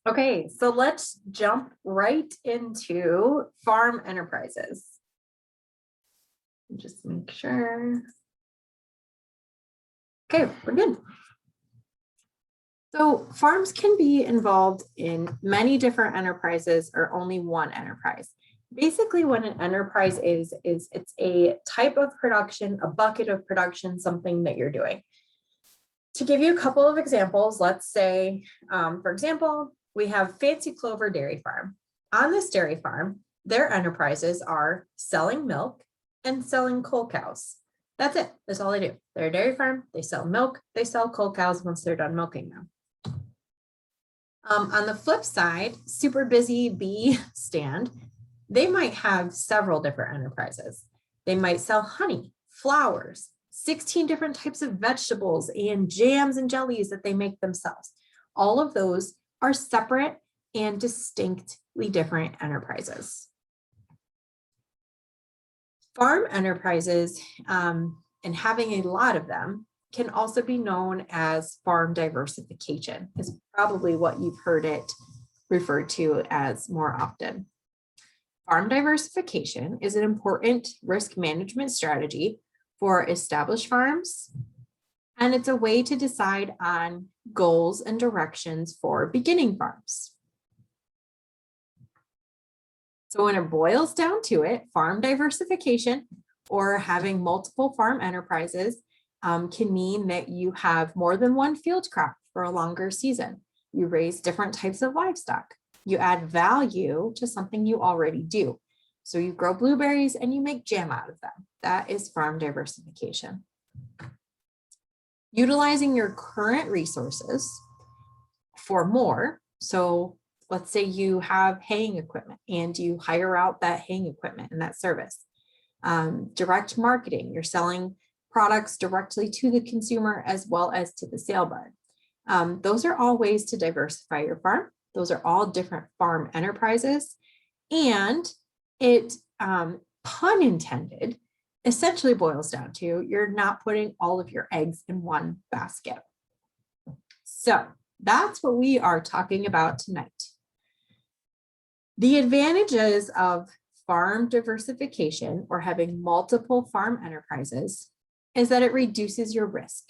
Okay, so let's jump right into farm enterprises. Just make sure. Okay, we're good. So farms can be involved in many different enterprises or only one enterprise. Basically, what an enterprise is it's a type of production, a bucket of production, something that you're doing. To give you a couple of examples, let's say, for example, we have Fancy Clover Dairy Farm. On this dairy farm, their enterprises are selling milk and selling coal cows. That's it. That's all they do. They're a dairy farm. They sell milk. They sell coal cows once they're done milking them. On the flip side, Super Busy Bee Stand, they might have several different enterprises. They might sell honey, flowers, 16 different types of vegetables and jams and jellies that they make themselves. All of those are separate and distinctly different enterprises. Farm enterprises, and having a lot of them, can also be known as farm diversification, is probably what you've heard it referred to as more often. Farm diversification is an important risk management strategy for established farms, and it's a way to decide on goals and directions for beginning farms. So when it boils down to it, farm diversification or having multiple farm enterprises can mean that you have more than one field crop for a longer season. You raise different types of livestock. You add value to something you already do. So you grow blueberries and you make jam out of them. That is farm diversification. Utilizing your current resources for more. So let's say you have haying equipment and you hire out that haying equipment and that service. Direct marketing, you're selling products directly to the consumer as well as to the sale barn. Those are all ways to diversify your farm. Those are all different farm enterprises. And it, pun intended, essentially boils down to you're not putting all of your eggs in one basket. So that's what we are talking about tonight. The advantages of farm diversification or having multiple farm enterprises is that it reduces your risk.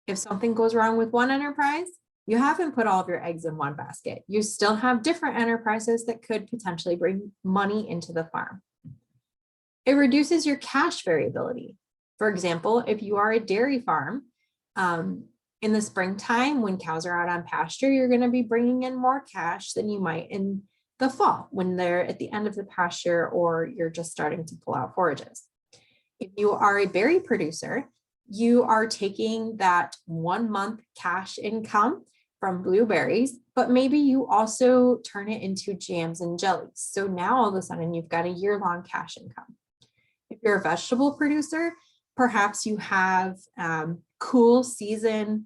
If something goes wrong with one enterprise, you haven't put all of your eggs in one basket. You still have different enterprises that could potentially bring money into the farm. It reduces your cash variability. For example, if you are a dairy farm, in the springtime when cows are out on pasture, you're going to be bringing in more cash than you might in the fall when they're at the end of the pasture or you're just starting to pull out forages. If you are a berry producer, you are taking that 1 month cash income from blueberries, but maybe you also turn it into jams and jellies. So now all of a sudden you've got a year-long cash income. If you're a vegetable producer, perhaps you have cool season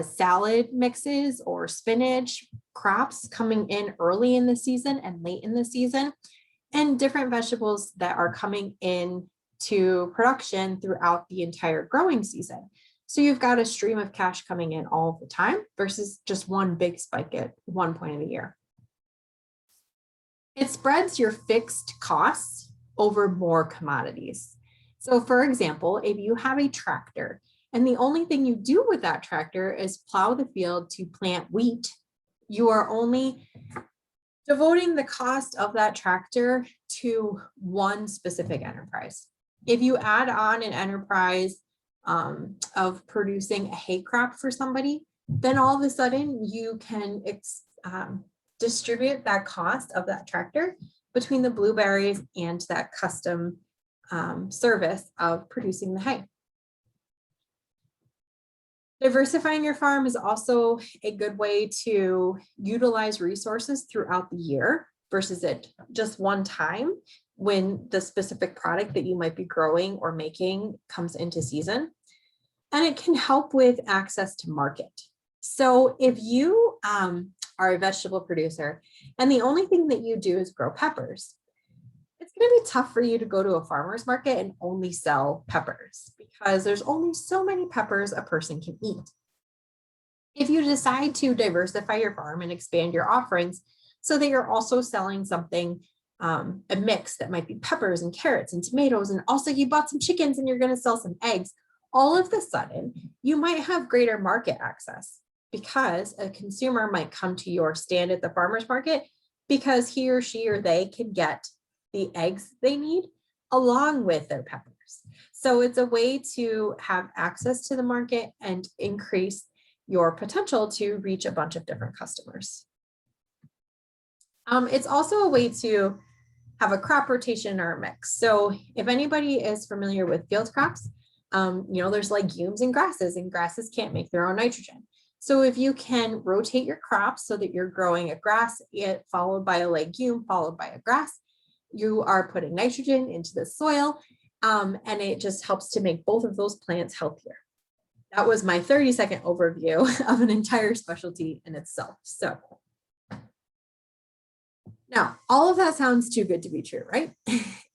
salad mixes or spinach crops coming in early in the season and late in the season, and different vegetables that are coming in to production throughout the entire growing season. So you've got a stream of cash coming in all the time versus just one big spike at one point of the year. It spreads your fixed costs over more commodities. So for example, if you have a tractor and the only thing you do with that tractor is plow the field to plant wheat, you are only devoting the cost of that tractor to one specific enterprise. If you add on an enterprise of producing a hay crop for somebody, then all of a sudden you can distribute that cost of that tractor between the blueberries and that custom service of producing the hay. Diversifying your farm is also a good way to utilize resources throughout the year versus it just one time when the specific product that you might be growing or making comes into season. And it can help with access to market. So if you are a vegetable producer and the only thing that you do is grow peppers, it's going to be tough for you to go to a farmer's market and only sell peppers because there's only so many peppers a person can eat. If you decide to diversify your farm and expand your offerings so that you're also selling something, a mix that might be peppers and carrots and tomatoes, and also you bought some chickens and you're going to sell some eggs, all of a sudden you might have greater market access because a consumer might come to your stand at the farmer's market because he or she or they can get the eggs they need along with their peppers. So it's a way to have access to the market and increase your potential to reach a bunch of different customers. It's also a way to have a crop rotation or a mix. So if anybody is familiar with field crops, there's legumes and grasses can't make their own nitrogen. So if you can rotate your crops so that you're growing a grass, followed by a legume, followed by a grass, you are putting nitrogen into the soil, and it just helps to make both of those plants healthier. That was my 30-second overview of an entire specialty in itself. So now, all of that sounds too good to be true, right?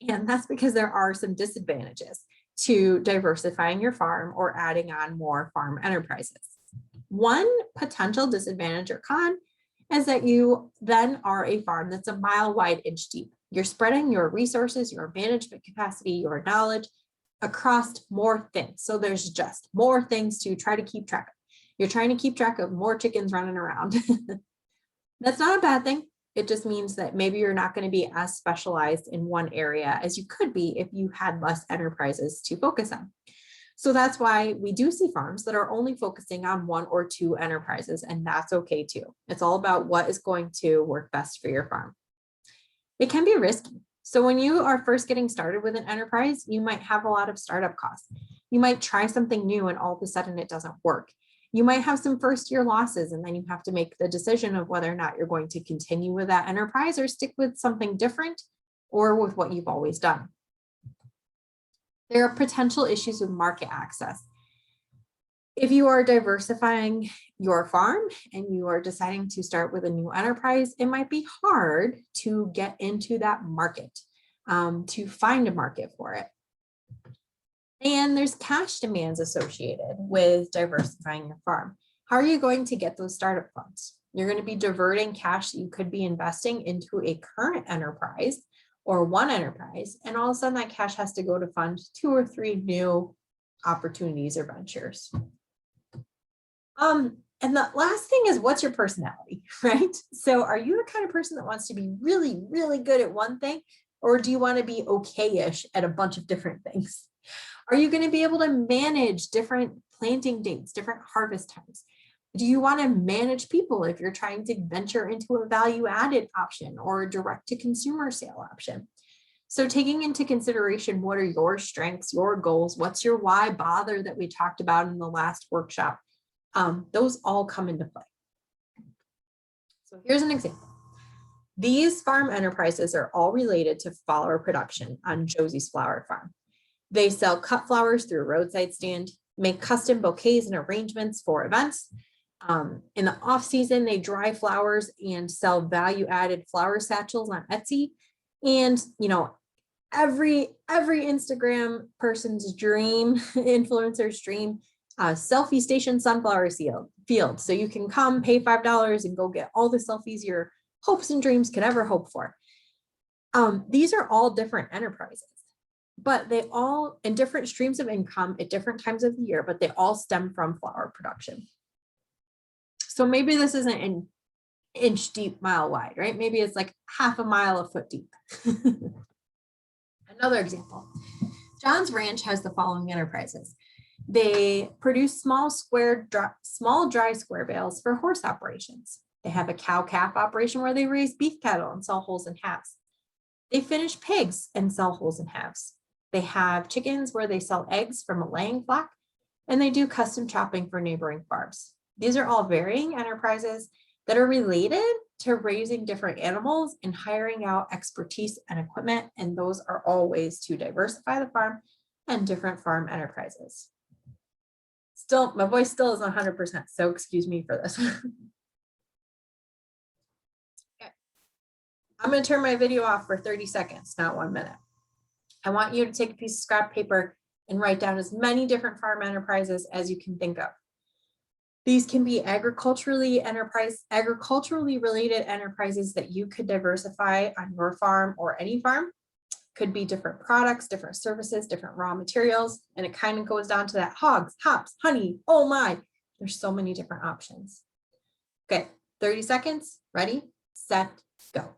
And that's because there are some disadvantages to diversifying your farm or adding on more farm enterprises. One potential disadvantage or con is that you then are a farm that's a mile wide, inch deep. You're spreading your resources, your management capacity, your knowledge across more things. So there's just more things to try to keep track of. You're trying to keep track of more chickens running around. That's not a bad thing. It just means that maybe you're not going to be as specialized in one area as you could be if you had less enterprises to focus on. So that's why we do see farms that are only focusing on one or two enterprises, and that's okay too. It's all about what is going to work best for your farm. It can be risky. So when you are first getting started with an enterprise, you might have a lot of startup costs. You might try something new and all of a sudden it doesn't work. You might have some first year losses, and then you have to make the decision of whether or not you're going to continue with that enterprise or stick with something different or with what you've always done. There are potential issues with market access. If you are diversifying your farm and you are deciding to start with a new enterprise, it might be hard to get into that market, to find a market for it. And there's cash demands associated with diversifying your farm. How are you going to get those startup funds? You're going to be diverting cash that you could be investing into a current enterprise or one enterprise, and all of a sudden that cash has to go to fund 2 or 3 new opportunities or ventures. And the last thing is, what's your personality, right? So are you the kind of person that wants to be really, really good at one thing, or do you want to be okay-ish at a bunch of different things? Are you going to be able to manage different planting dates, different harvest times? Do you want to manage people if you're trying to venture into a value-added option or a direct-to-consumer sale option? So taking into consideration, what are your strengths, your goals, what's your why bother that we talked about in the last workshop? Those all come into play. So here's an example. These farm enterprises are all related to flower production on Josie's Flower Farm. They sell cut flowers through a roadside stand, make custom bouquets and arrangements for events. In the off season, they dry flowers and sell value-added flower satchels on Etsy. And every Instagram person's dream, influencer's dream, selfie station sunflower field. So you can come pay $5 and go get all the selfies your hopes and dreams could ever hope for. These are all different enterprises, but they all in different streams of income at different times of the year, but they all stem from flower production. So maybe this isn't an inch deep, mile wide, right? Maybe it's like half a mile, a foot deep. Another example, John's Ranch has the following enterprises. They produce small dry square bales for horse operations. They have a cow calf operation where they raise beef cattle and sell wholes and halves. They finish pigs and sell wholes and halves. They have chickens where they sell eggs from a laying flock, and they do custom chopping for neighboring farms. These are all varying enterprises that are related to raising different animals and hiring out expertise and equipment, and those are all ways to diversify the farm and different farm enterprises. Still, my voice still is 100%, so excuse me for this. Okay. I'm going to turn my video off for 30 seconds, not 1 minute. I want you to take a piece of scrap paper and write down as many different farm enterprises as you can think of. These can be agriculturally related enterprises that you could diversify on your farm or any farm. Could be different products, different services, different raw materials. And it kind of goes down to that hogs, hops, honey. Oh my, there's so many different options. Okay, 30 seconds, ready, set, go.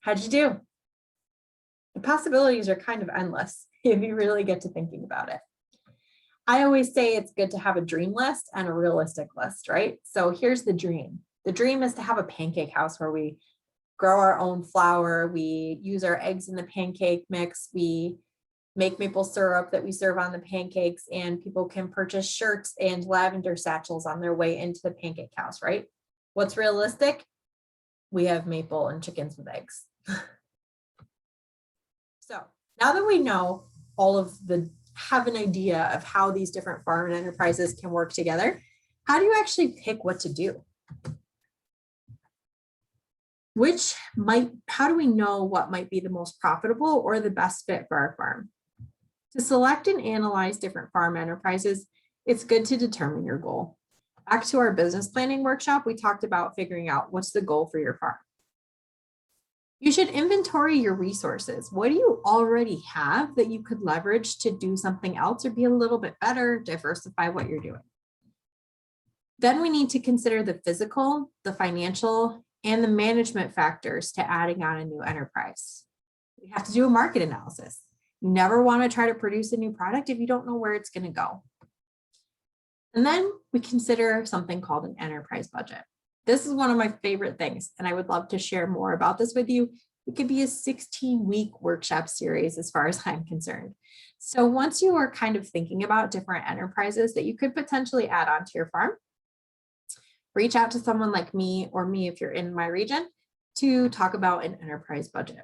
How'd you do? The possibilities are kind of endless if you really get to thinking about it. I always say it's good to have a dream list and a realistic list, right? So here's the dream. The dream is to have a pancake house where we grow our own flour, we use our eggs in the pancake mix, we make maple syrup that we serve on the pancakes, and people can purchase shirts and lavender satchels on their way into the pancake house, right? What's realistic? We have maple and chickens with eggs. So now that we know have an idea of how these different farm and enterprises can work together, how do you actually pick what to do? How do we know what might be the most profitable or the best fit for our farm? To select and analyze different farm enterprises, it's good to determine your goal. Back to our business planning workshop, we talked about figuring out what's the goal for your farm. You should inventory your resources. What do you already have that you could leverage to do something else or be a little bit better, diversify what you're doing? Then we need to consider the physical, the financial, and the management factors to adding on a new enterprise. We have to do a market analysis. You never want to try to produce a new product if you don't know where it's going to go. And then we consider something called an enterprise budget. This is one of my favorite things, and I would love to share more about this with you. It could be a 16-week workshop series as far as I'm concerned. So once you are kind of thinking about different enterprises that you could potentially add onto your farm, reach out to someone like me or me if you're in my region to talk about an enterprise budget.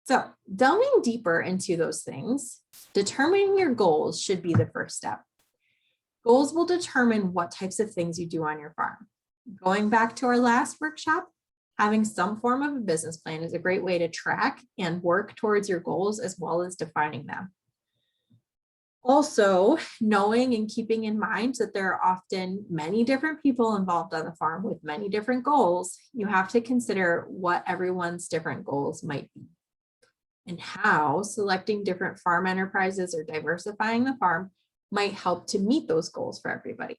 So delving deeper into those things, determining your goals should be the first step. Goals will determine what types of things you do on your farm. Going back to our last workshop, having some form of a business plan is a great way to track and work towards your goals as well as defining them. Also, knowing and keeping in mind that there are often many different people involved on the farm with many different goals, you have to consider what everyone's different goals might be and how selecting different farm enterprises or diversifying the farm might help to meet those goals for everybody.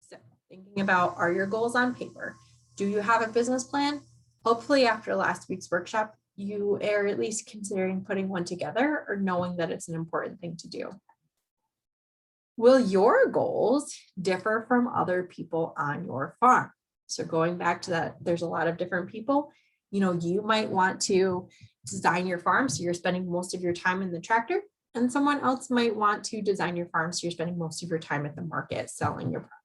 So thinking about, are your goals on paper? Do you have a business plan? Hopefully after last week's workshop, you are at least considering putting one together or knowing that it's an important thing to do. Will your goals differ from other people on your farm? So going back to that, there's a lot of different people. You might want to design your farm so you're spending most of your time in the tractor, and someone else might want to design your farm so you're spending most of your time at the market selling your product.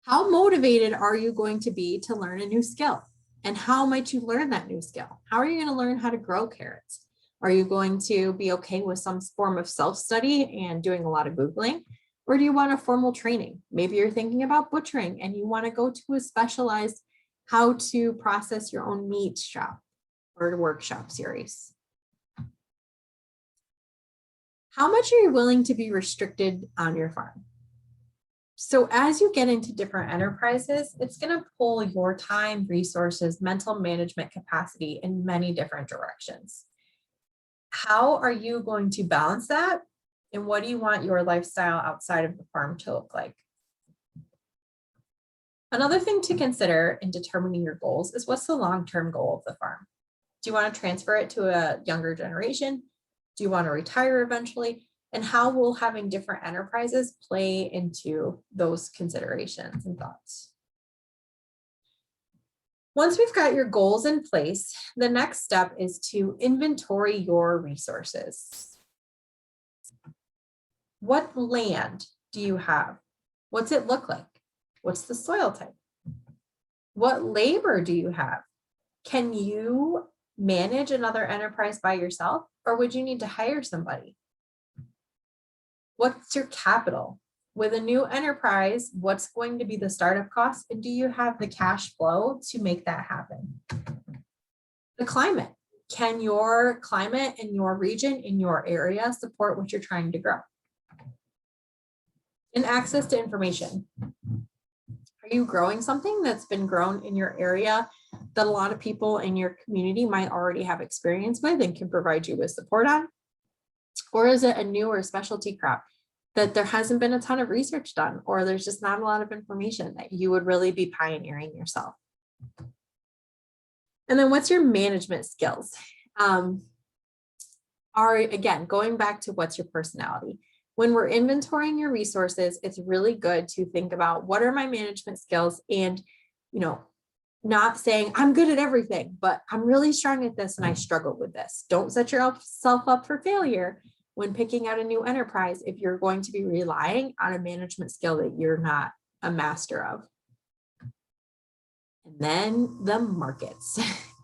How motivated are you going to be to learn a new skill? And how might you learn that new skill? How are you going to learn how to grow carrots? Are you going to be okay with some form of self-study and doing a lot of Googling? Or do you want a formal training? Maybe you're thinking about butchering and you want to go to a specialized how to process your own meat shop or workshop series. How much are you willing to be restricted on your farm? So as you get into different enterprises, it's going to pull your time, resources, mental management capacity in many different directions. How are you going to balance that? And what do you want your lifestyle outside of the farm to look like? Another thing to consider in determining your goals is, what's the long-term goal of the farm? Do you want to transfer it to a younger generation? Do you want to retire eventually? And how will having different enterprises play into those considerations and thoughts? Once we've got your goals in place, the next step is to inventory your resources. What land do you have? What's it look like? What's the soil type? What labor do you have? Can you manage another enterprise by yourself, or would you need to hire somebody? What's your capital? With a new enterprise, what's going to be the startup cost? And do you have the cash flow to make that happen? The climate. Can your climate in your region, in your area, support what you're trying to grow? And access to information. Are you growing something that's been grown in your area that a lot of people in your community might already have experience with and can provide you with support on? Or is it a new or specialty crop that there hasn't been a ton of research done, or there's just not a lot of information that you would really be pioneering yourself? And then what's your management skills? Again, going back to what's your personality. When we're inventorying your resources, it's really good to think about what are my management skills, and, not saying I'm good at everything, but I'm really strong at this and I struggle with this. Don't set yourself up for failure when picking out a new enterprise if you're going to be relying on a management skill that you're not a master of. And then the markets.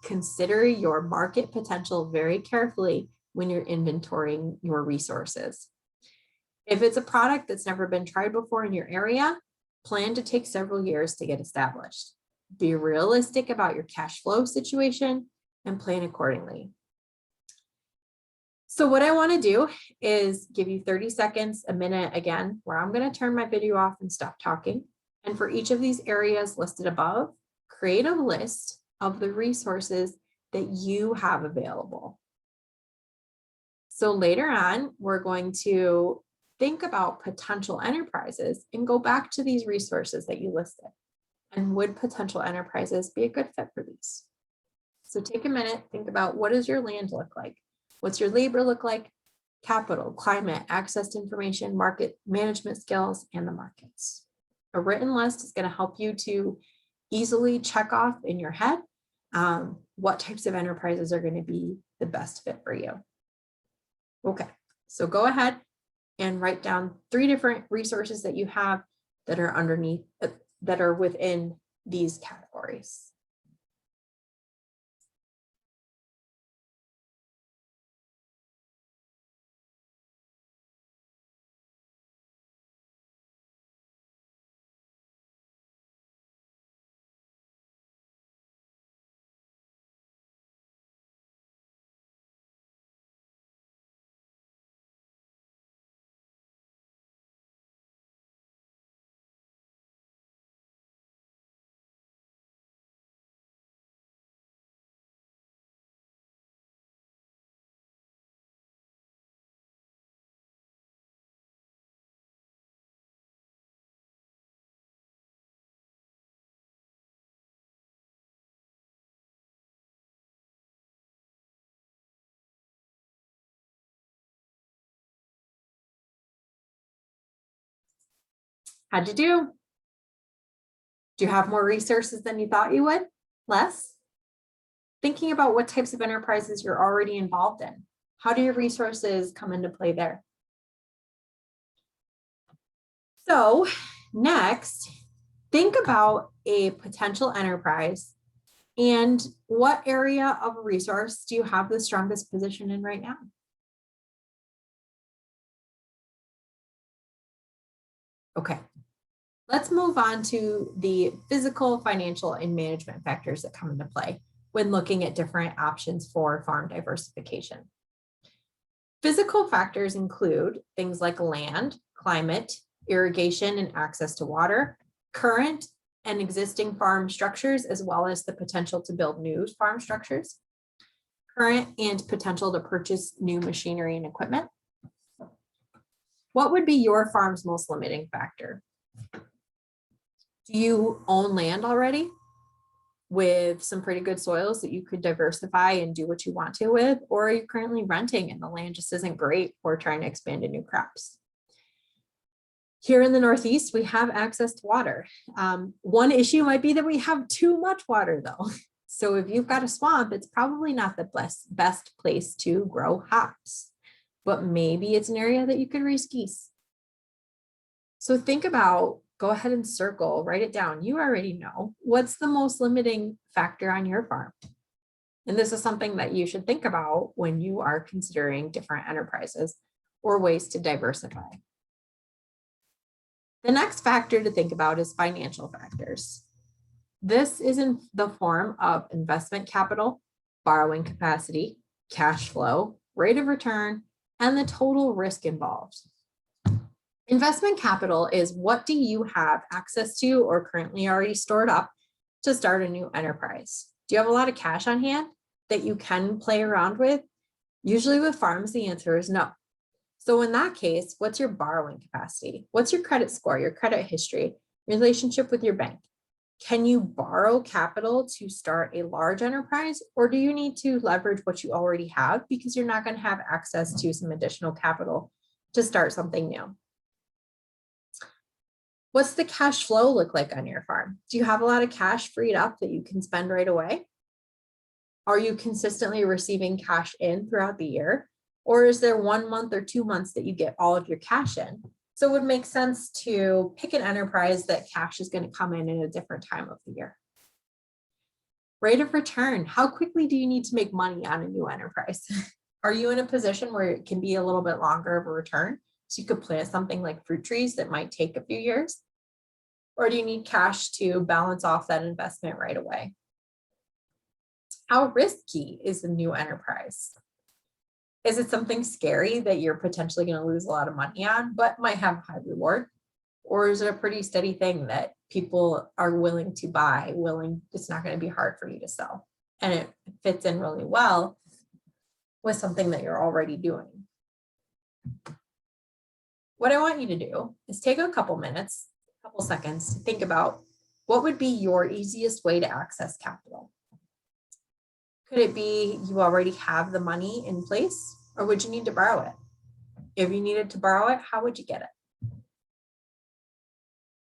Consider your market potential very carefully when you're inventorying your resources. If it's a product that's never been tried before in your area, plan to take several years to get established. Be realistic about your cash flow situation and plan accordingly. So what I want to do is give you 30 seconds, a minute again, where I'm going to turn my video off and stop talking. And for each of these areas listed above, create a list of the resources that you have available. So later on, we're going to think about potential enterprises and go back to these resources that you listed. And would potential enterprises be a good fit for these? So take a minute, think about, what does your land look like? What's your labor look like? Capital, climate, access to information, market management skills, and the markets. A written list is going to help you to easily check off in your head what types of enterprises are going to be the best fit for you. Okay, so go ahead and write down 3 different resources that you have that are underneath, that are within these categories. How'd you do? Do you have more resources than you thought you would? Less? Thinking about what types of enterprises you're already involved in. How do your resources come into play there? So next, think about a potential enterprise and what area of a resource do you have the strongest position in right now? Okay, let's move on to the physical, financial, and management factors that come into play when looking at different options for farm diversification. Physical factors include things like land, climate, irrigation and access to water, current and existing farm structures, as well as the potential to build new farm structures, current and potential to purchase new machinery and equipment. What would be your farm's most limiting factor? Do you own land already with some pretty good soils that you could diversify and do what you want to with? Or are you currently renting and the land just isn't great for trying to expand to new crops? Here in the Northeast, we have access to water. One issue might be that we have too much water though. So if you've got a swamp, it's probably not the best place to grow hops, but maybe it's an area that you could raise geese. So think about, go ahead and circle, write it down. You already know what's the most limiting factor on your farm. And this is something that you should think about when you are considering different enterprises or ways to diversify. The next factor to think about is financial factors. This is in the form of investment capital, borrowing capacity, cash flow, rate of return, and the total risk involved. Investment capital is what do you have access to or currently already stored up to start a new enterprise? Do you have a lot of cash on hand that you can play around with? Usually with farms, the answer is no. So in that case, what's your borrowing capacity? What's your credit score, your credit history, relationship with your bank? Can you borrow capital to start a large enterprise, or do you need to leverage what you already have because you're not going to have access to some additional capital to start something new? What's the cash flow look like on your farm? Do you have a lot of cash freed up that you can spend right away? Are you consistently receiving cash in throughout the year? Or is there 1 month or 2 months that you get all of your cash in? So it would make sense to pick an enterprise that cash is going to come in a different time of the year. Rate of return. How quickly do you need to make money on a new enterprise? Are you in a position where it can be a little bit longer of a return? So you could plant something like fruit trees that might take a few years. Or do you need cash to balance off that investment right away? How risky is the new enterprise? Is it something scary that you're potentially going to lose a lot of money on, but might have high reward? Or is it a pretty steady thing that people are willing to buy, it's not going to be hard for you to sell? And it fits in really well with something that you're already doing. What I want you to do is take a couple minutes, a couple seconds to think about what would be your easiest way to access capital. Could it be you already have the money in place, or would you need to borrow it? If you needed to borrow it, how would you get it?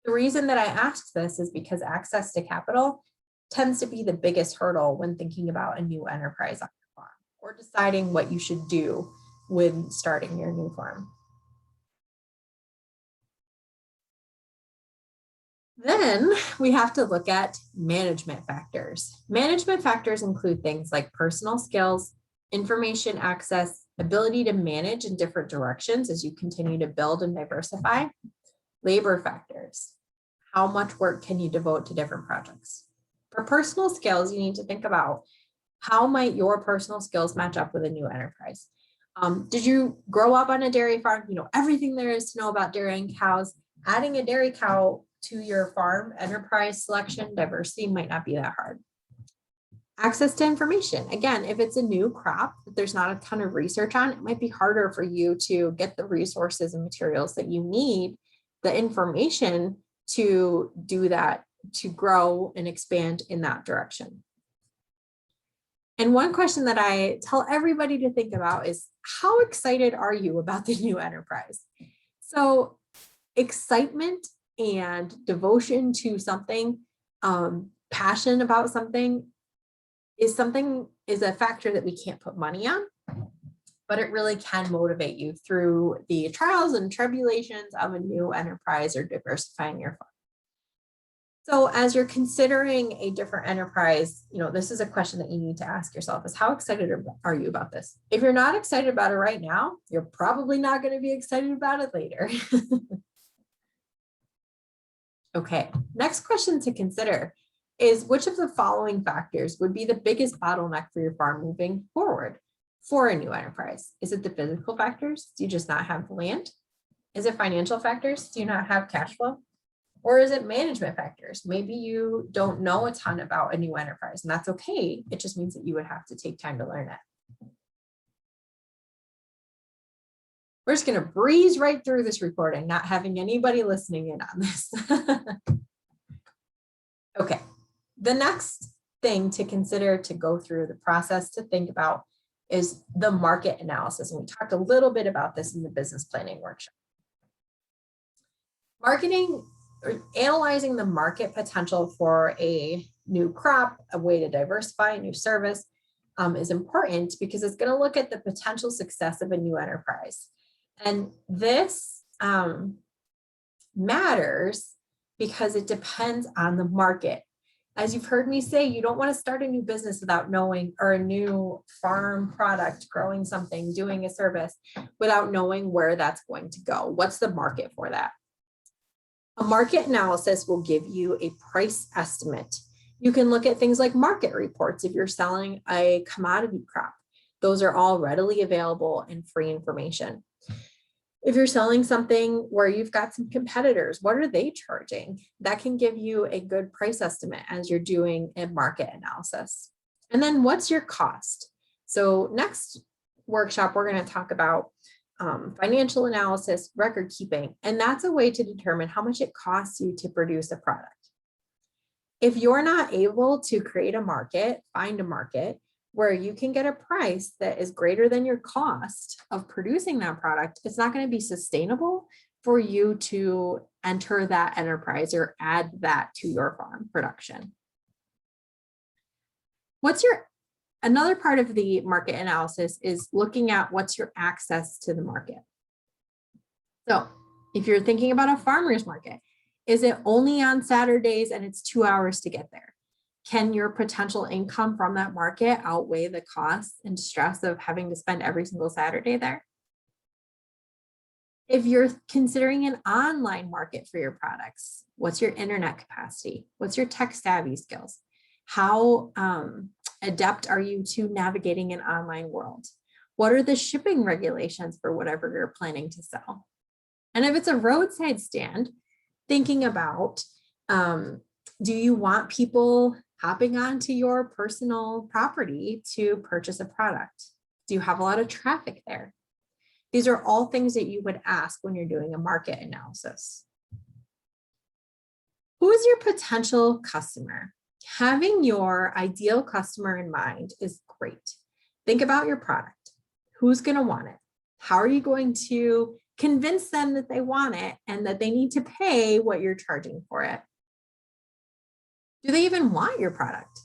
The reason that I asked this is because access to capital tends to be the biggest hurdle when thinking about a new enterprise on your farm or deciding what you should do when starting your new farm. Then we have to look at management factors. Management factors include things like personal skills, information access, ability to manage in different directions as you continue to build and diversify, labor factors. How much work can you devote to different projects? For personal skills, you need to think about how might your personal skills match up with a new enterprise. Did you grow up on a dairy farm? You know everything there is to know about dairying cows. Adding a dairy cow to your farm enterprise selection diversity might not be that hard. Access to information. Again, if it's a new crop that there's not a ton of research on, it might be harder for you to get the resources and materials that you need, the information to do that, to grow and expand in that direction. And one question that I tell everybody to think about is, how excited are you about the new enterprise? So excitement and devotion to something, passion about something is a factor that we can't put money on, but it really can motivate you through the trials and tribulations of a new enterprise or diversifying your farm. So as you're considering a different enterprise, this is a question that you need to ask yourself is, how excited are you about this? If you're not excited about it right now, you're probably not going to be excited about it later. Okay, next question to consider is, which of the following factors would be the biggest bottleneck for your farm moving forward for a new enterprise? Is it the physical factors? Do you just not have the land? Is it financial factors? Do you not have cash flow? Or is it management factors? Maybe you don't know a ton about a new enterprise, and that's okay. It just means that you would have to take time to learn it. We're just going to breeze right through this recording, not having anybody listening in on this. Okay, the next thing to consider, to go through the process to think about, is the market analysis. And we talked a little bit about this in the business planning workshop. Marketing, or analyzing the market potential for a new crop, a way to diversify, a new service, is important because it's going to look at the potential success of a new enterprise. And this matters because it depends on the market. As you've heard me say, you don't want to start a new business without knowing, or a new farm product, growing something, doing a service, without knowing where that's going to go. What's the market for that? A market analysis will give you a price estimate. You can look at things like market reports if you're selling a commodity crop. Those are all readily available and free information. If you're selling something where you've got some competitors, what are they charging? That can give you a good price estimate as you're doing a market analysis. And then what's your cost? So next workshop, we're going to talk about financial analysis, record keeping, and that's a way to determine how much it costs you to produce a product. If you're not able to create a market, find a market where you can get a price that is greater than your cost of producing that product, it's not going to be sustainable for you to enter that enterprise or add that to your farm production. Another part of the market analysis is looking at what's your access to the market. So if you're thinking about a farmer's market, is it only on Saturdays and it's 2 hours to get there? Can your potential income from that market outweigh the cost and stress of having to spend every single Saturday there? If you're considering an online market for your products, what's your internet capacity? What's your tech savvy skills? How adept are you to navigating an online world? What are the shipping regulations for whatever you're planning to sell? And if it's a roadside stand, thinking about, do you want people hopping onto your personal property to purchase a product? Do you have a lot of traffic there? These are all things that you would ask when you're doing a market analysis. Who is your potential customer? Having your ideal customer in mind is great. Think about your product. Who's going to want it? How are you going to convince them that they want it and that they need to pay what you're charging for it? Do they even want your product?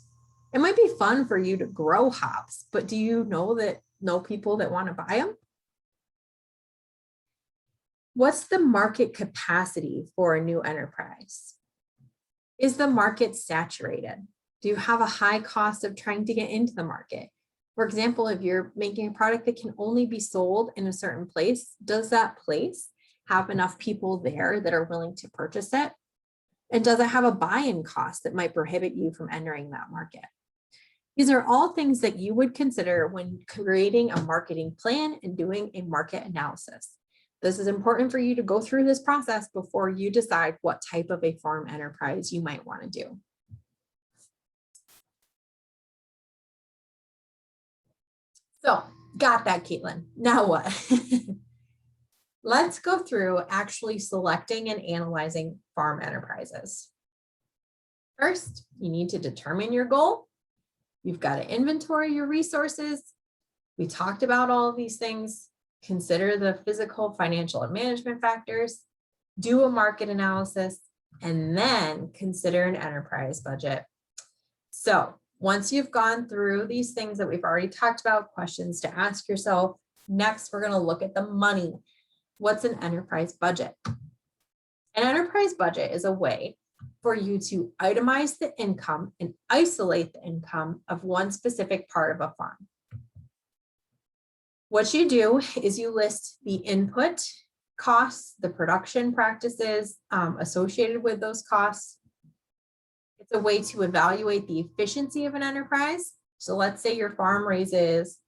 It might be fun for you to grow hops, but do you know people that want to buy them? What's the market capacity for a new enterprise? Is the market saturated? Do you have a high cost of trying to get into the market? For example, if you're making a product that can only be sold in a certain place, does that place have enough people there that are willing to purchase it? And does it have a buy-in cost that might prohibit you from entering that market? These are all things that you would consider when creating a marketing plan and doing a market analysis. This is important for you to go through this process before you decide what type of a farm enterprise you might want to do. So, got that, Katelyn. Now what? Let's go through actually selecting and analyzing farm enterprises. First, you need to determine your goal. You've got to inventory your resources. We talked about all of these things. Consider the physical, financial, and management factors. Do a market analysis, and then consider an enterprise budget. So once you've gone through these things that we've already talked about, questions to ask yourself, next we're going to look at the money. What's an enterprise budget? An enterprise budget is a way for you to itemize the income and isolate the income of one specific part of a farm. What you do is you list the input costs, the production practices associated with those costs. It's a way to evaluate the efficiency of an enterprise. So let's say your farm raises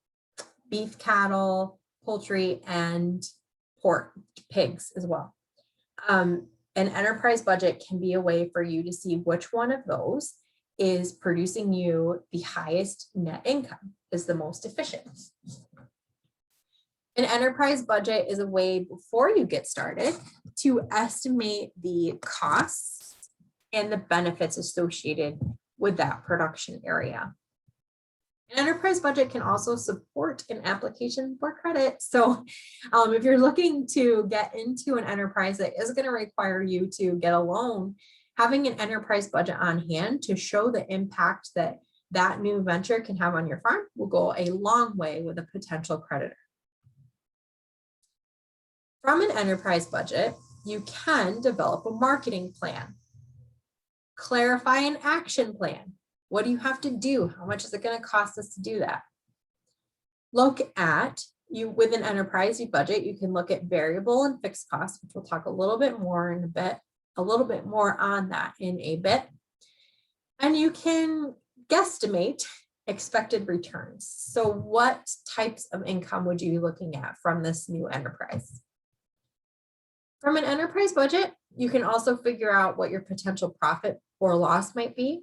beef cattle, poultry, and pork, pigs as well. An enterprise budget can be a way for you to see which one of those is producing you the highest net income, is the most efficient. An enterprise budget is a way before you get started to estimate the costs and the benefits associated with that production area. An enterprise budget can also support an application for credit. So if you're looking to get into an enterprise that is going to require you to get a loan, having an enterprise budget on hand to show the impact that that new venture can have on your farm will go a long way with a potential creditor. From an enterprise budget, You can develop a marketing plan. Clarify an action plan. What do you have to do? How much is it going to cost us to do that? Look at, with an enterprise budget, you can look at variable and fixed costs, which we'll talk a little bit more in a bit, a little bit more on that in a bit. And you can guesstimate expected returns. So what types of income would you be looking at from this new enterprise? From an enterprise budget, you can also figure out what your potential profit or loss might be,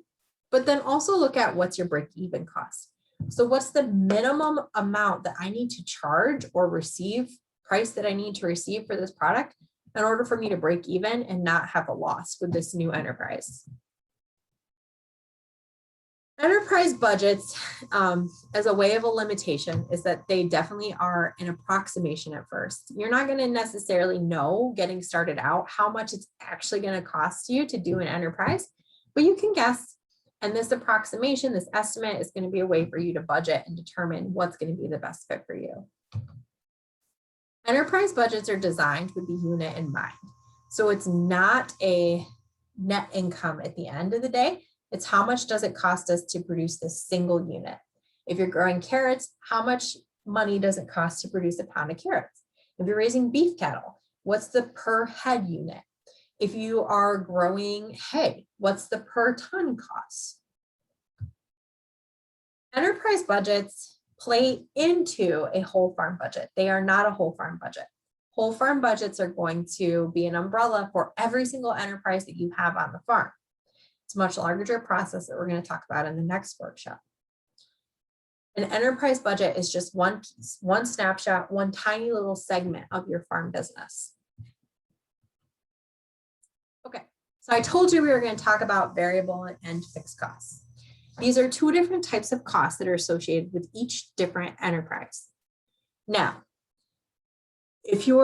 but then also look at what's your break-even cost. So what's the minimum amount that I need to charge or receive, price that I need to receive for this product in order for me to break even and not have a loss with this new enterprise? Enterprise budgets, as a way of a limitation, is that they definitely are an approximation at first. You're not going to necessarily know getting started out how much it's actually going to cost you to do an enterprise, but you can guess. And this approximation, this estimate, is going to be a way for you to budget and determine what's going to be the best fit for you. Enterprise budgets are designed with the unit in mind. So it's not a net income at the end of the day. It's how much does it cost us to produce this single unit? If you're growing carrots, how much money does it cost to produce a pound of carrots? If you're raising beef cattle, what's the per head unit? If you are growing hay, what's the per ton cost? Enterprise budgets play into a whole farm budget. They are not a whole farm budget. Whole farm budgets are going to be an umbrella for every single enterprise that you have on the farm. It's a much larger process that we're going to talk about in the next workshop. An enterprise budget is just one piece, one snapshot, one tiny little segment of your farm business. Okay, so I told you we were going to talk about variable and fixed costs. These are two different types of costs that are associated with each different enterprise. Now, if you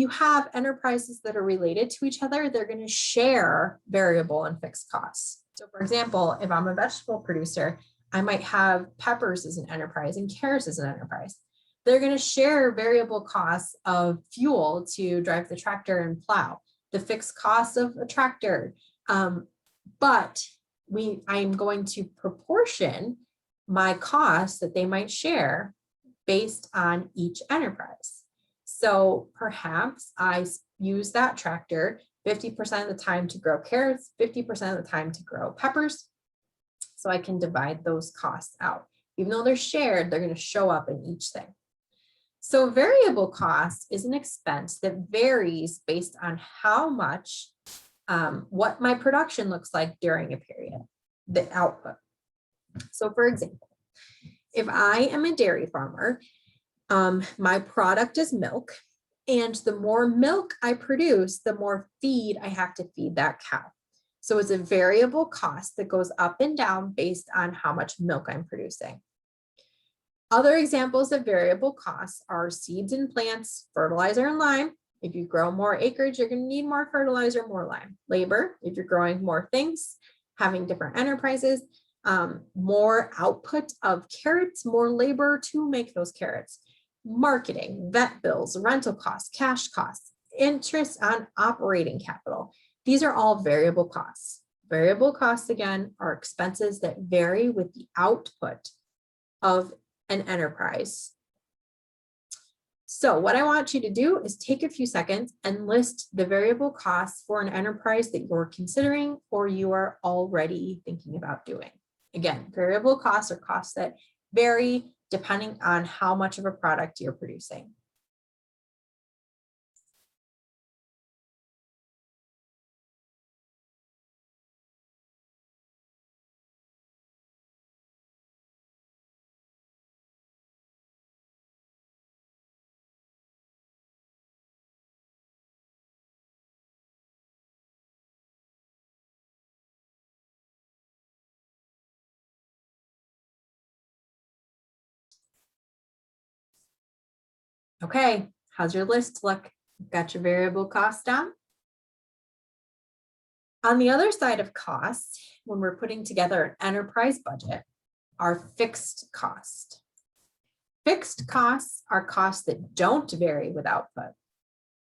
have enterprises that are related to each other, they're going to share variable and fixed costs. So for example, if I'm a vegetable producer, I might have peppers as an enterprise and carrots as an enterprise. They're going to share variable costs of fuel to drive the tractor and plow, the fixed costs of a tractor. But I'm going to proportion my costs that they might share based on each enterprise. So perhaps I use that tractor 50% of the time to grow carrots, 50% of the time to grow peppers. So I can divide those costs out. Even though they're shared, they're going to show up in each thing. So variable cost is an expense that varies based on how much, what my production looks like during a period, the output. So for example, if I am a dairy farmer, my product is milk, and the more milk I produce, the more feed I have to feed that cow. So it's a variable cost that goes up and down based on how much milk I'm producing. Other examples of variable costs are seeds and plants, fertilizer and lime. If you grow more acreage, you're going to need more fertilizer, more lime. Labor, if you're growing more things, having different enterprises, more output of carrots, more labor to make those carrots. Marketing, vet bills, rental costs, cash costs, interest on operating capital. These are all variable costs. Variable costs, again, are expenses that vary with the output of an enterprise. So what I want you to do is take a few seconds and list the variable costs for an enterprise that you're considering or you are already thinking about doing. Again, variable costs are costs that vary depending on how much of a product you're producing. Okay, how's your list look? Got your variable costs down? On the other side of costs, when we're putting together an enterprise budget, are fixed costs. Fixed costs are costs that don't vary with output.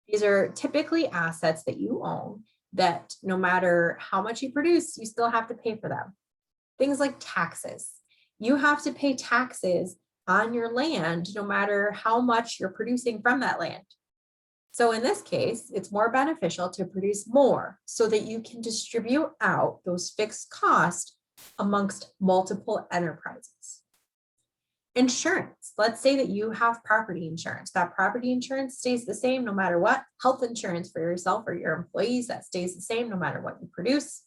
These are typically assets that you own that no matter how much you produce, you still have to pay for them. Things like taxes. You have to pay taxes on your land no matter how much you're producing from that land. So in this case, it's more beneficial to produce more so that you can distribute out those fixed costs amongst multiple enterprises. Insurance. Let's say that you have property insurance. That property insurance stays the same no matter what. Health insurance for yourself or your employees, that stays the same no matter what you produce.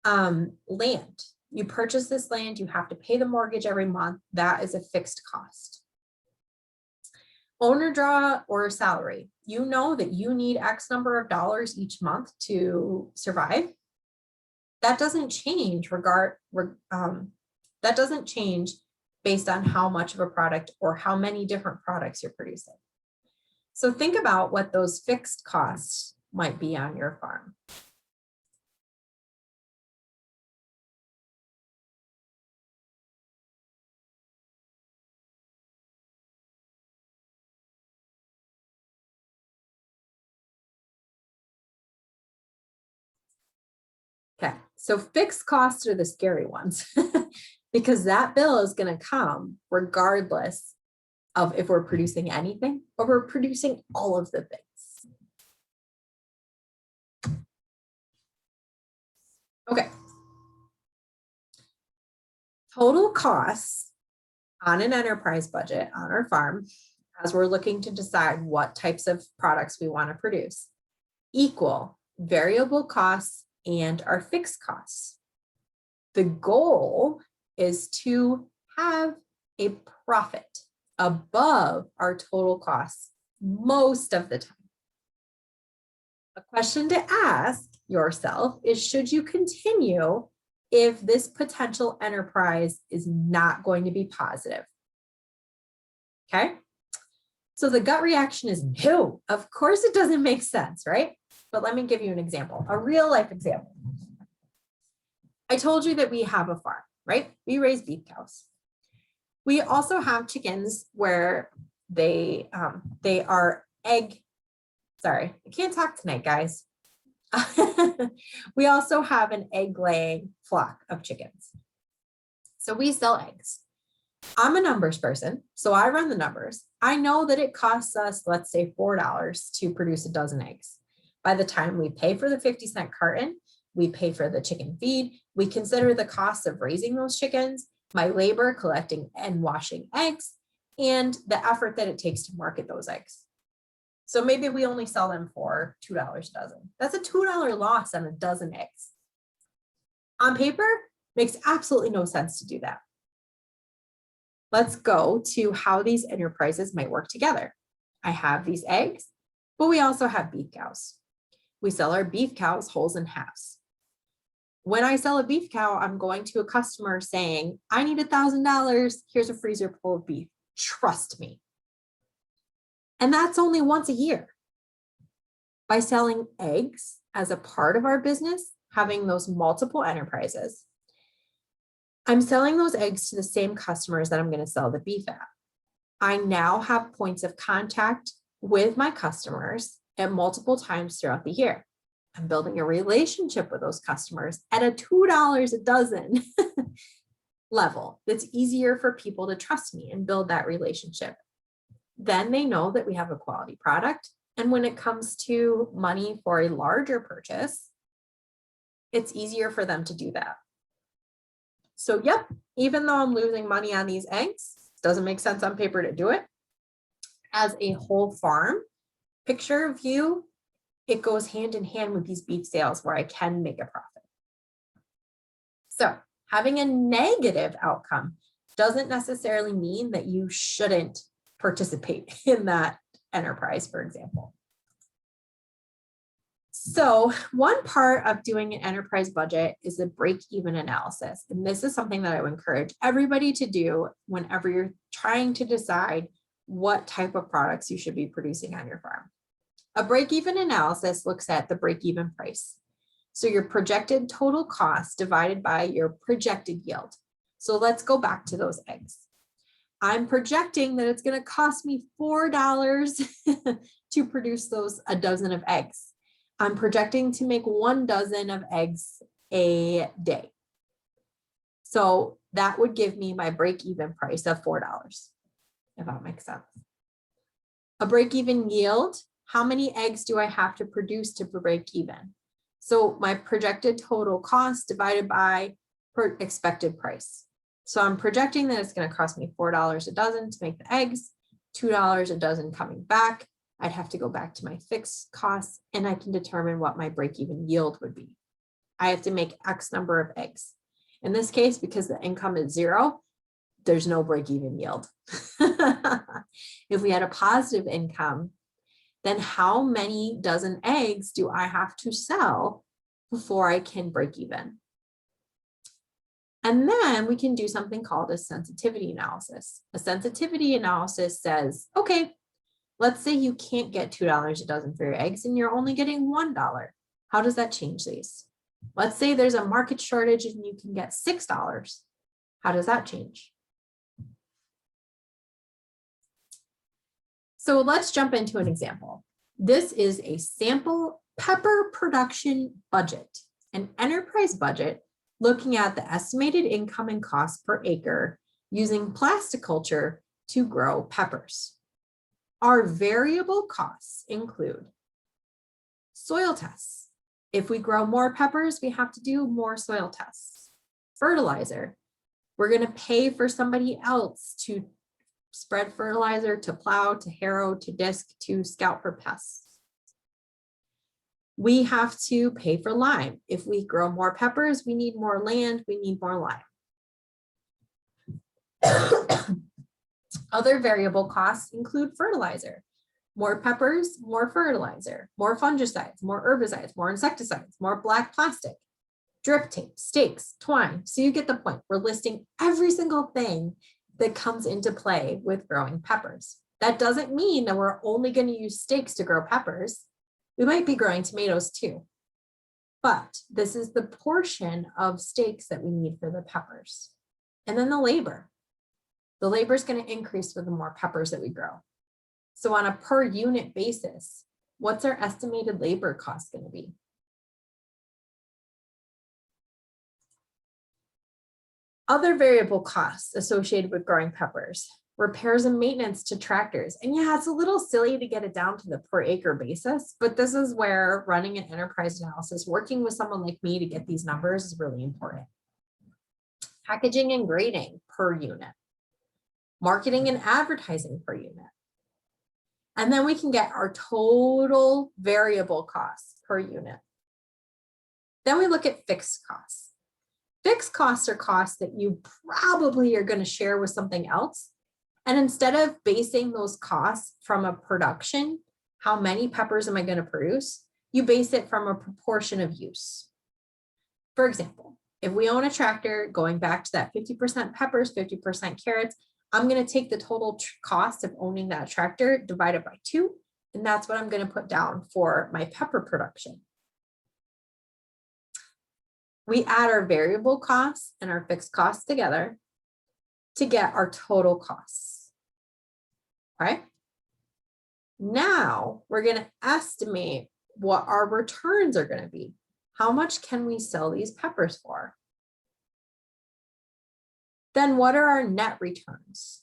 Land. You purchase this land, you have to pay the mortgage every month. That is a fixed cost. Owner draw or salary. You know that you need X number of dollars each month to survive. That doesn't change that doesn't change based on how much of a product or how many different products you're producing. So think about what those fixed costs might be on your farm. Okay, so fixed costs are the scary ones because that bill is going to come regardless of if we're producing anything or we're producing all of the things. Okay. Total costs on an enterprise budget on our farm, as we're looking to decide what types of products we want to produce, equal variable costs and our fixed costs. The goal is to have a profit above our total costs most of the time. A question to ask yourself is, should you continue if this potential enterprise is not going to be positive? Okay, so the gut reaction is no, of course it doesn't make sense, right? But let me give you an example, a real life example. I told you that we have a farm, right? We raise beef cows. We also have chickens where they are sorry, I can't talk tonight, guys. We also have an egg laying flock of chickens. So we sell eggs. I'm a numbers person, so I run the numbers. I know that it costs us, let's say $4 to produce a dozen eggs. By the time we pay for the 50-cent carton, we pay for the chicken feed, we consider the cost of raising those chickens, my labor collecting and washing eggs, and the effort that it takes to market those eggs. So maybe we only sell them for $2 a dozen. That's a $2 loss on a dozen eggs. On paper, makes absolutely no sense to do that. Let's go to how these enterprises might work together. I have these eggs, but we also have beef cows. We sell our beef cows wholes and halves. When I sell a beef cow, I'm going to a customer saying, I need $1,000. Here's a freezer full of beef. Trust me. And that's only once a year. By selling eggs as a part of our business, having those multiple enterprises, I'm selling those eggs to the same customers that I'm going to sell the beef at. I now have points of contact with my customers at multiple times throughout the year. I'm building a relationship with those customers at a $2 a dozen level. That's easier for people to trust me and build that relationship. Then they know that we have a quality product. And when it comes to money for a larger purchase, it's easier for them to do that. So yep, even though I'm losing money on these eggs, doesn't make sense on paper to do it. As a whole farm picture view, it goes hand in hand with these beef sales where I can make a profit. So having a negative outcome doesn't necessarily mean that you shouldn't participate in that enterprise, for example. So one part of doing an enterprise budget is the break-even analysis. And this is something that I would encourage everybody to do whenever you're trying to decide what type of products you should be producing on your farm. A break-even analysis looks at the break-even price. So your projected total cost divided by your projected yield. So let's go back to those eggs. I'm projecting that it's going to cost me $4 to produce a dozen of eggs. I'm projecting to make 1 dozen of eggs a day. So that would give me my break-even price of $4, if that makes sense. A break-even yield, how many eggs do I have to produce to break even? So my projected total cost divided by expected price. So I'm projecting that it's going to cost me $4 a dozen to make the eggs, $2 a dozen coming back. I'd have to go back to my fixed costs and I can determine what my break-even yield would be. I have to make X number of eggs. In this case, because the income is 0, there's no break-even yield. If we had a positive income, then how many dozen eggs do I have to sell before I can break even? And then we can do something called a sensitivity analysis. A sensitivity analysis says, okay, let's say you can't get $2 a dozen for your eggs and you're only getting $1. How does that change these? Let's say there's a market shortage and you can get $6. How does that change? So let's jump into an example. This is a sample pepper production budget, an enterprise budget looking at the estimated income and cost per acre using plasticulture to grow peppers. Our variable costs include soil tests. If we grow more peppers, we have to do more soil tests. Fertilizer. We're going to pay for somebody else to spread fertilizer, to plow, to harrow, to disc, to scout for pests. We have to pay for lime. If we grow more peppers, we need more land, we need more lime. Other variable costs include fertilizer. More peppers, more fertilizer, more fungicides, more herbicides, more insecticides, more black plastic, drip tape, stakes, twine. So you get the point. We're listing every single thing that comes into play with growing peppers. That doesn't mean that we're only going to use stakes to grow peppers. We might be growing tomatoes too. But this is the portion of stakes that we need for the peppers. And then the labor. The labor is going to increase with the more peppers that we grow. So on a per unit basis, what's our estimated labor cost going to be? Other variable costs associated with growing peppers, repairs and maintenance to tractors. And yeah, it's a little silly to get it down to the per acre basis, but this is where running an enterprise analysis, working with someone like me to get these numbers is really important. Packaging and grading per unit. Marketing and advertising per unit. And then we can get our total variable costs per unit. Then we look at fixed costs. Fixed costs are costs that you probably are going to share with something else. And instead of basing those costs from a production, how many peppers am I going to produce? You base it from a proportion of use. For example, if we own a tractor, going back to that 50% peppers, 50% carrots, I'm going to take the total cost of owning that tractor divided by 2, and that's what I'm going to put down for my pepper production. We add our variable costs and our fixed costs together to get our total costs. All right. Now we're going to estimate what our returns are going to be. How much can we sell these peppers for? Then what are our net returns?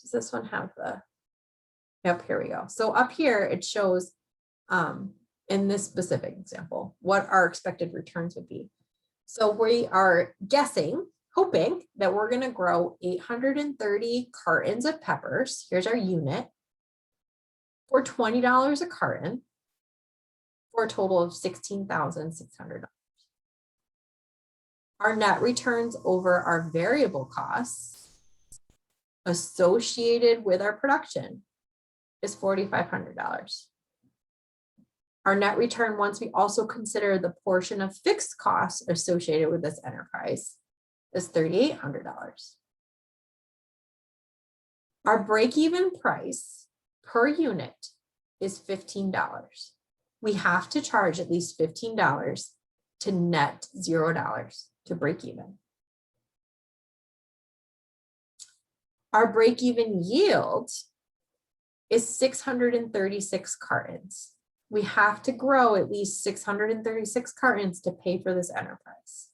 Does this one have the, yep, here we go. So up here, it shows in this specific example, what our expected returns would be. So we are guessing, hoping that we're going to grow 830 cartons of peppers. Here's our unit for $20 a carton for a total of $16,600. Our net returns over our variable costs associated with our production is $4,500. Our net return, once we also consider the portion of fixed costs associated with this enterprise, is $3,800. Our break-even price per unit is $15. We have to charge at least $15 to net $0 to break even. Our break-even yield is 636 cartons. We have to grow at least 636 cartons to pay for this enterprise.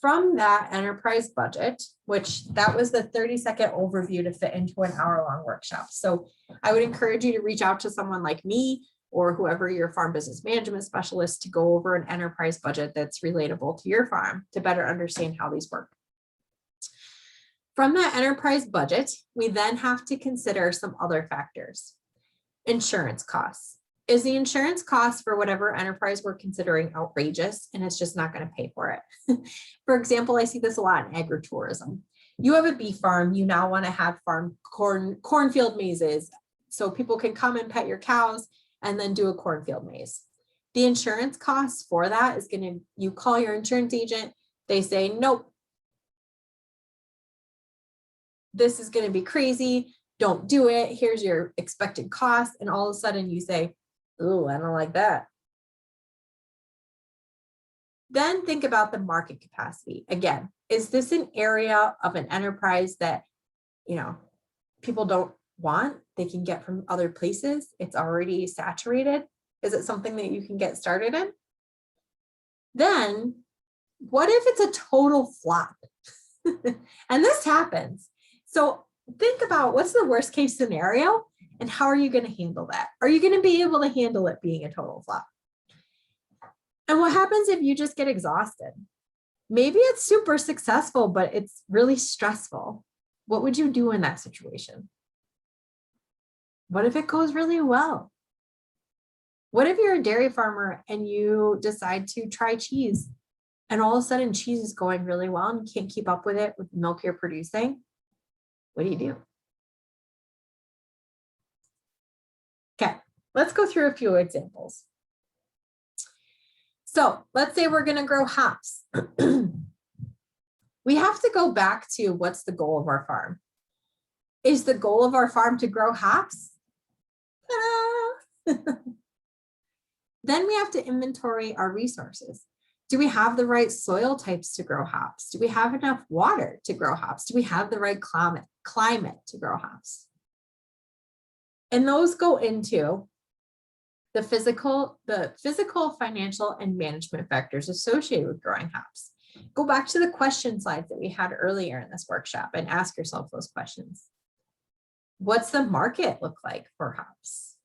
From that enterprise budget, which that was the 30-second overview to fit into an hour-long workshop. So I would encourage you to reach out to someone like me or whoever your farm business management specialist to go over an enterprise budget that's relatable to your farm to better understand how these work. From that enterprise budget, we then have to consider some other factors. Insurance costs. Is the insurance cost for whatever enterprise we're considering outrageous and it's just not going to pay for it? For example, I see this a lot in agritourism. You have a beef farm, you now want to have farm cornfield mazes so people can come and pet your cows and then do a cornfield maze. The insurance cost for that is going to, you call your insurance agent, they say, nope, this is going to be crazy, don't do it, here's your expected cost, and all of a sudden you say, oh, I don't like that. Then think about the market capacity. Again, is this an area of an enterprise that, you know, people don't want, they can get from other places? It's already saturated. Is it something that you can get started in? Then what if it's a total flop? And this happens. So think about what's the worst case scenario and how are you going to handle that? Are you going to be able to handle it being a total flop? And what happens if you just get exhausted? Maybe it's super successful, but it's really stressful. What would you do in that situation? What if it goes really well? What if you're a dairy farmer and you decide to try cheese and all of a sudden cheese is going really well and you can't keep up with it with the milk you're producing? What do you do? Okay, let's go through a few examples. So let's say we're going to grow hops. We have to go back to what's the goal of our farm. Is the goal of our farm to grow hops? Then we have to inventory our resources. Do we have the right soil types to grow hops? Do we have enough water to grow hops? Do we have the right climate to grow hops? And those go into the physical, financial, and management factors associated with growing hops. Go back to the question slides that we had earlier in this workshop and ask yourself those questions. What's the market look like for hops?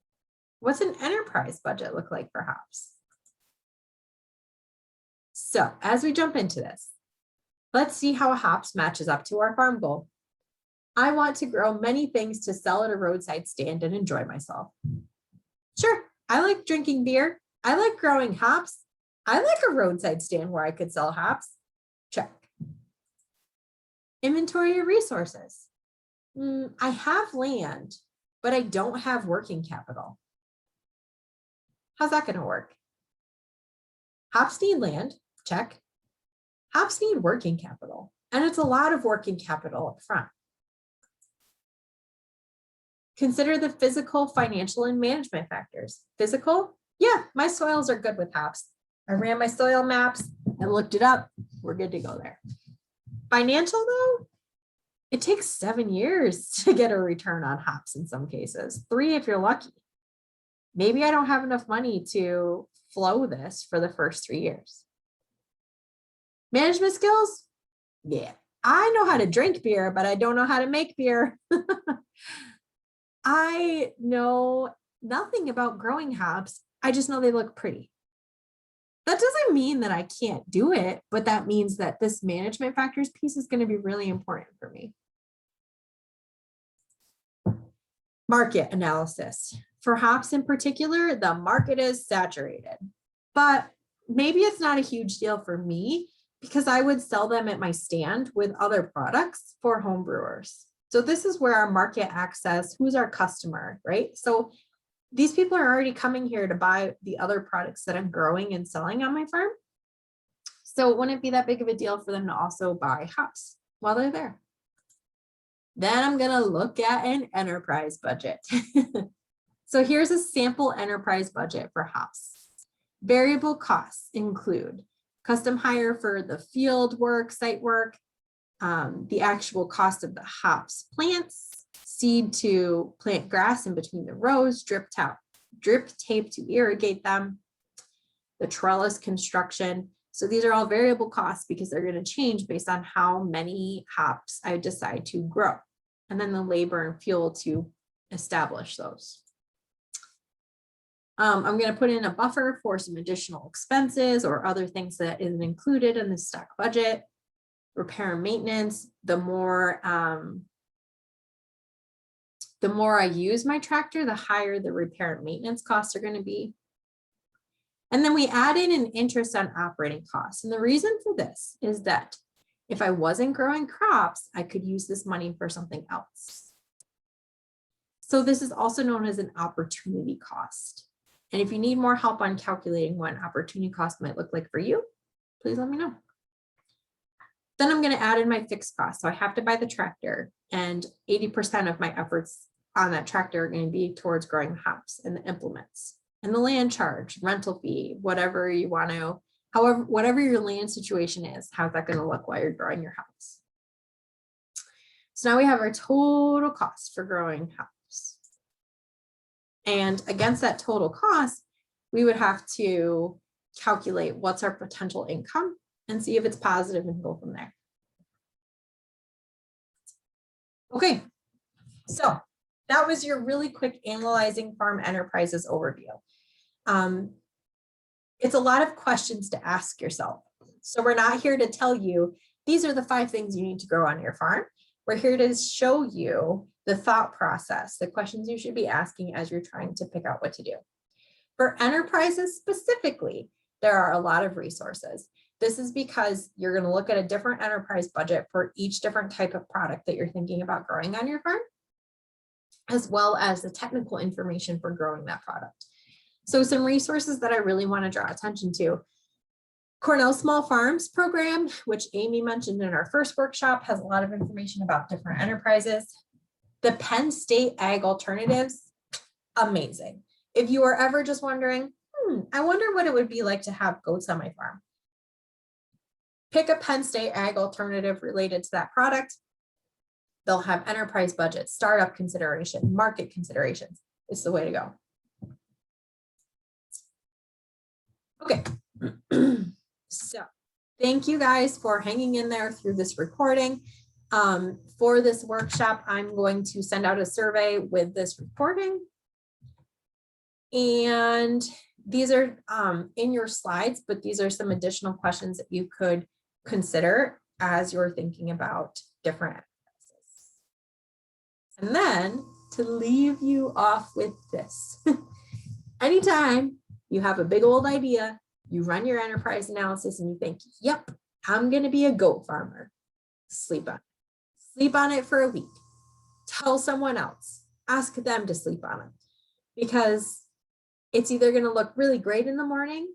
What's an enterprise budget look like for hops? So as we jump into this, let's see how hops matches up to our farm goal. I want to grow many things to sell at a roadside stand and enjoy myself. Sure, I like drinking beer. I like growing hops. I like a roadside stand where I could sell hops. Check. Inventory your resources. I have land, but I don't have working capital. How's that going to work? Hops need land. Check. Hops need working capital, and it's a lot of working capital up front. Consider the physical, financial, and management factors. Physical, yeah, my soils are good with hops. I ran my soil maps and looked it up. We're good to go there. Financial though, it takes 7 years to get a return on hops in some cases, 3 if you're lucky. Maybe I don't have enough money to flow this for the first 3 years. Management skills, yeah, I know how to drink beer, but I don't know how to make beer. I know nothing about growing hops. I just know they look pretty. That doesn't mean that I can't do it, but that means that this management factors piece is going to be really important for me. Market analysis. For hops in particular, the market is saturated, but maybe it's not a huge deal for me because I would sell them at my stand with other products for home brewers. So this is where our market access, who's our customer, right? So these people are already coming here to buy the other products that I'm growing and selling on my farm. So it wouldn't be that big of a deal for them to also buy hops while they're there. Then I'm gonna look at an enterprise budget. So here's a sample enterprise budget for hops. Variable costs include custom hire for the field work, site work, the actual cost of the hops plants, seed to plant grass in between the rows, drip tape to irrigate them, the trellis construction. So these are all variable costs because they're going to change based on how many hops I decide to grow. And then the labor and fuel to establish those. I'm going to put in a buffer for some additional expenses or other things that isn't included in the stock budget. Repair and maintenance, the more I use my tractor, the higher the repair and maintenance costs are going to be. And then we add in an interest on operating costs. And the reason for this is that if I wasn't growing crops, I could use this money for something else. So this is also known as an opportunity cost. And if you need more help on calculating what an opportunity cost might look like for you, please let me know. Then I'm going to add in my fixed costs. So I have to buy the tractor, and 80% of my efforts on that tractor are going to be towards growing the hops and the implements and the land charge, rental fee, whatever you want to, however, whatever your land situation is, how's that going to look while you're growing your hops? So now we have our total cost for growing hops. And against that total cost, we would have to calculate what's our potential income and see if it's positive and go from there. Okay, so that was your really quick analyzing farm enterprises overview. It's a lot of questions to ask yourself. So we're not here to tell you, these are the 5 things you need to grow on your farm. We're here to show you the thought process, the questions you should be asking as you're trying to pick out what to do. For enterprises specifically, there are a lot of resources. This is because you're going to look at a different enterprise budget for each different type of product that you're thinking about growing on your farm, as well as the technical information for growing that product. So some resources that I really want to draw attention to. Cornell Small Farms program, which Amy mentioned in our first workshop, has a lot of information about different enterprises. The Penn State Ag Alternatives, amazing. If you are ever just wondering, I wonder what it would be like to have goats on my farm. Pick a Penn State Ag Alternative related to that product. They'll have enterprise budget, startup consideration, market considerations. It's the way to go. Okay. So thank you guys for hanging in there through this recording. For this workshop, I'm going to send out a survey with this recording. And these are in your slides, but these are some additional questions that you could consider as you're thinking about different enterprises. And then to leave you off with this, anytime you have a big old idea, you run your enterprise analysis and you think, yep, I'm going to be a goat farmer. Sleep on it. Sleep on it for a week. Tell someone else. Ask them to sleep on it. Because it's either going to look really great in the morning,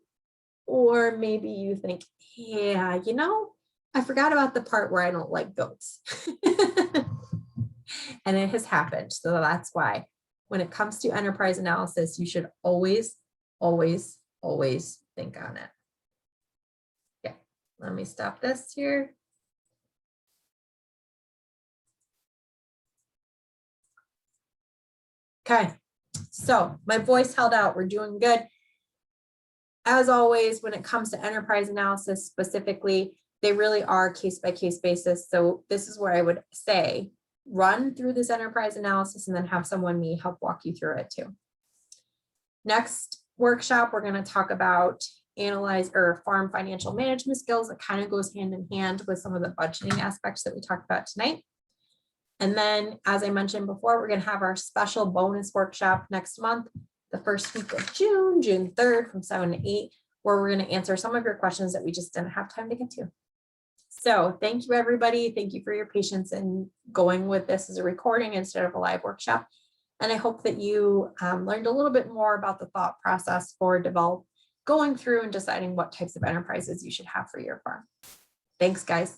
or maybe you think, yeah, you know, I forgot about the part where I don't like goats. And it has happened. So that's why when it comes to enterprise analysis, you should always, always, always think on it. Okay, let me stop this here. Okay, so my voice held out. We're doing good. As always, when it comes to enterprise analysis specifically, they really are case-by-case basis. So this is where I would say, run through this enterprise analysis and then have someone help walk you through it too. Next workshop, we're going to talk about farm financial management skills. That kind of goes hand in hand with some of the budgeting aspects that we talked about tonight. And then, as I mentioned before, we're going to have our special bonus workshop next month, the first week of June 3rd from 7 to 8, where we're going to answer some of your questions that we just didn't have time to get to. So thank you, everybody. Thank you for your patience in going with this as a recording instead of a live workshop. And I hope that you learned a little bit more about the thought process for going through and deciding what types of enterprises you should have for your farm. Thanks, guys.